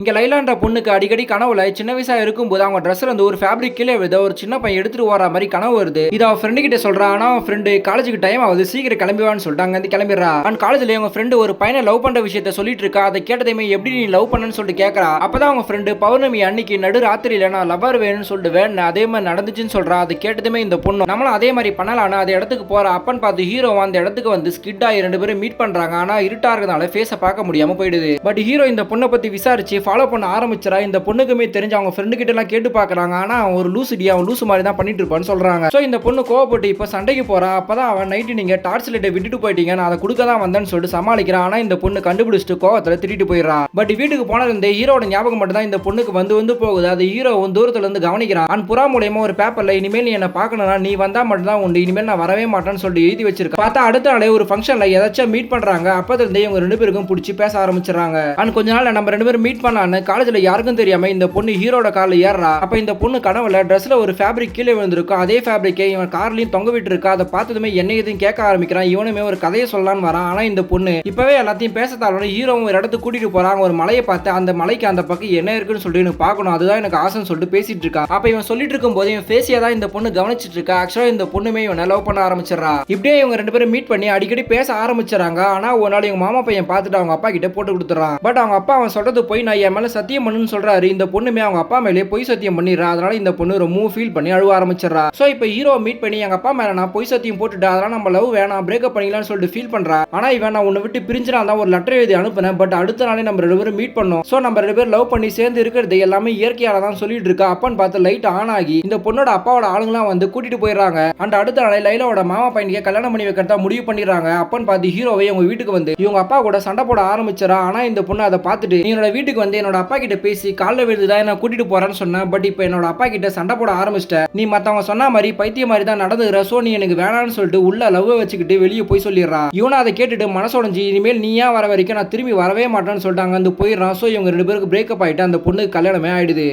இங்க லைலான்ற பொண்ணுக்கு அடிக்கடி கனவுல சின்ன வயசா இருக்கும்போது அவங்க ட்ரெஸ்ல இருந்து ஒரு ஃபேப்ரிக் கீழே விழுது, ஒரு சின்ன பையன் எடுத்துட்டு வர மாதிரி கனவு வருது. இது அவன் ஃப்ரெண்டு கிட்ட சொல்றா. ஆனா அவன் ஃப்ரெண்டு காலேஜுக்கு டைம் ஆகுது, சீக்கிரம் கிளம்பிவான்னு சொல்லிட்டு அங்க இருந்து கிளம்பிடுறா. அண்ட் காலேஜ்ல அவங்க ஃப்ரெண்டு ஒரு பையனை லவ் பண்ற விஷயத்த சொல்லிட்டு இருக்கா. அதை கேட்டதையுமே எப்படி நீ லவ் பண்ணன்னு சொல்லிட்டு கேட்கறா. அப்பதான் அவங்க ஃப்ரெண்டு பௌர்ணமி அன்னைக்கு நடு ராத்திரியில நான் லவர் வேணும்னு சொல்லிட்டு வேணும் அதே மாதிரி நடந்துச்சுன்னு சொல்றா. அதை கேட்டதுமே இந்த பொண்ணு நம்மளும் அதே மாதிரி பண்ணலான்னு அந்த இடத்துக்கு போற. அப்பன்னு பார்த்து ஹீரோ அந்த இடத்துக்கு வந்து ஸ்கிட் ஆகி ரெண்டு பேரும் மீட் பண்றாங்க. ஆனா இருட்டா இருக்கிறதுனால ஃபேஸை பார்க்க முடியாம போயிடுது. பட் ஹீரோ இந்த பொண்ணை பத்தி விசாரிச்சு ஃபாலோ பண்ண ஆரம்பிச்சு இந்த பொண்ணுக்குமே தெரிஞ்சு அவங்க ஃப்ரெண்டு கிட்ட எல்லாம் கேட்டு பாக்குறாங்க. ஆனா அவன் ஒரு லூசுடி, அவன் லூசு மாதிரி தான் பண்ணிட்டு இருப்பான்னு சொல்றாங்க. சோ இந்த பொண்ணு கோவப்பட்டு இப்ப சண்டைக்கு போறா. அப்பதான் அவன் நைட்டு நீங்க டார்ச் லைட்டை விட்டுட்டு போயிட்டீங்க, நான் அதை கொடுக்க தான் வந்தேன்னு சொல்லிட்டு சமாளிக்கிறான். ஆனா இந்த பொண்ணு கண்டுபிடிச்சிட்டு கோவத்துல திட்டிட்டு போயிடுறா. பட் வீட்டுக்கு போனது இந்த ஹீரோட ஞாபகம் மட்டும் தான் இந்த பொண்ணுக்கு வந்து போகுது. அது ஹீரோ தூரத்துல இருந்து கவனிக்கிறான். அண்ட் புறா மூலமா ஒரு பேப்பர்ல இனிமேல் நீ என்ன பாக்கணும்னா நீ வந்தா மட்டும் தான் உண்டு, இனிமேல் நான் வரவே மாட்டேன்னு சொல்லிட்டு எழுதி வச்சிருக்கா. பார்த்தா அடுத்த நாளே ஒரு ஃபங்க்ஷன்ல ஏதாச்சும் மீட் பண்றாங்க. அப்பத்துல இருந்தே இவங்க ரெண்டு பேருக்கும் பிடிச்சி பேச ஆரம்பிச்சிடறாங்க. அண்ட் கொஞ்ச நாள் நம்ம ரெண்டு பேரும் மீட் பண்ணலான்னு காலேஜ்ல யாருக்கும் தெரியாம இந்த பொண்ணு ஹீரோட கார்ல ஏறா. அப்ப இந்த பொண்ணு கனவுல ட்ரெஸ்ல ஒரு ஃபேப்ரிக் கீழே விழுந்திருக்கும். அதே ஃபேப்ரிக்கை இவன் கார்லயும் தொங்க விட்டு இருக்கா. அதை பார்த்ததுமே என்ன எதையும் கேட்க ஆரம்பிக்கிறான். இவனுமே ஒரு கதையை சொல்லலான்னு வரான். ஆனா இந்த பொண்ணு இப்பவே எல்லாத்தையும் பேசத்தாலும் ஹீரோவும் ஒரு இடத்துக்கு கூட்டிட்டு போறாங்க. ஒரு மலையை பார்த்து அந்த மலைக்கு அந்த பக்கம் என்ன இருக்குன்னு சொல்லிட்டு எனக்கு பார்க்கணும், அதுதான் எனக்கு ஆசைன்னு சொல்லிட்டு பேசிட்டு இருக்கா. அப்ப இவன் சொல்லிட்டு இருக்கும் போது இவன் ஃபேஸியா தான் இந்த பொண்ணு கவனிச்சிட்டு இருக்கா. ஆக்சுவலா இந்த பொண்ணுமே இவனை லவ் பண்ண ஆரம்பிச்சிடறா. இப்படியே இவங்க ரெண்டு பேரும் மீட் பண்ணி அடிக்கடி பேச ஆரம்பிச்சாங்க. ஆனா ஒரு நாள் இவங்க மாமா பையன் பார்த்துட்டு அவங்க அப்பா கிட்ட போட்டு கொடுத்துறான். பட் அவங்க அப்பா அவன் சொல்றது போய் நான் என் மேல சத்தியம் பண்ணுன்னு சொல்றாரு. இந்த பொண்ணுமே அவங்க அப்பா மேலே பொய் சத்தியம் பண்ணிடுறா. அதனால இந்த பொண்ணு ரொம்ப ஃபீல் பண்ணி அழுவ ஆரம்பிச்சிடறா. சோ இப்போ ஹீரோ மீட் பண்ணி எங்க அப்பா மேல நான் பொய் சத்தியம் போட்டுட்டு அதனால நம்ம லவ் வேணாம் பிரேக்கப் பண்ணிக்கலாம்னு சொல்லிட்டு ஃபீல் பண்றா. ஆனா இவன் நான் உன்னை விட்டு பிரிஞ்சினா தான் ஒரு லெட்டர் எழுதி அனுப்புனேன். பட் அடுத்த நாளே நம்ம ரெண்டு பேரும் மீட் பண்ணோம். சோ நம்ம ரெண்டு பேரும் லவ் பண்ணி சேர்ந்து இருக்கிறது எல்லாமே இயற்கையால தான் சொல்லிட்டு இருக்கா. அப்பன்னு பார்த்து லைட் ஆன் ஆகி இந்த பொண்ணோட அப்பாவோட ஆளுங்களாம் வந்து கூட்டிட்டு போயிடுறாங்க. அண்ட் அடுத்த நாளே லைலாவோட மாமா பையனுக்கு கல்யாணம் பண்ணி வைக்கிறதா முடிவு பண்ணிடுறாங்க. அப்பன்னு பார்த்து ஹீரோவை இவங்க வீட்டுக்கு வந்து இவங்க அப்பா கூட சண்டை போட ஆரம்பிச்சிடறா. ஆனா இந்த பொண்ணு அதை பார்த்துட்டு என்னோட வீட்டுக்கு வந்து என்னோட அப்பா கிட்ட பேசி காலைல விழுதுதான் என்ன கூட்டிட்டு போறேன்னு சொன்னேன். பட் இப்போ என்னோட அப்பா கிட்ட சண்டை போட ஆரம்பிச்சிட்ட, நீ மத்தவங்க சொன்ன மாதிரி பைத்திய மாதிரி தான் நடந்துகிற. சோ நீ எனக்கு வேணான்னு சொல்லிட்டு உள்ள லவ் வச்சுக்கிட்டு வெளியே போய் சொல்லிடுறா. இவனை அதை கேட்டுட்டு மனசோடஞ்சி இனிமேல் நீயா வர வரைக்கும் நான் திரும்பி வரவே மாட்டேன்னு சொல்லிட்டு அங்க வந்து போயிடுறான். சோ இவங்க ரெண்டு பேருக்கு பிரேக்கப் ஆயிட்டு அந்த பொண்ணுக்கு கல்யாணமே ஆயிடுது.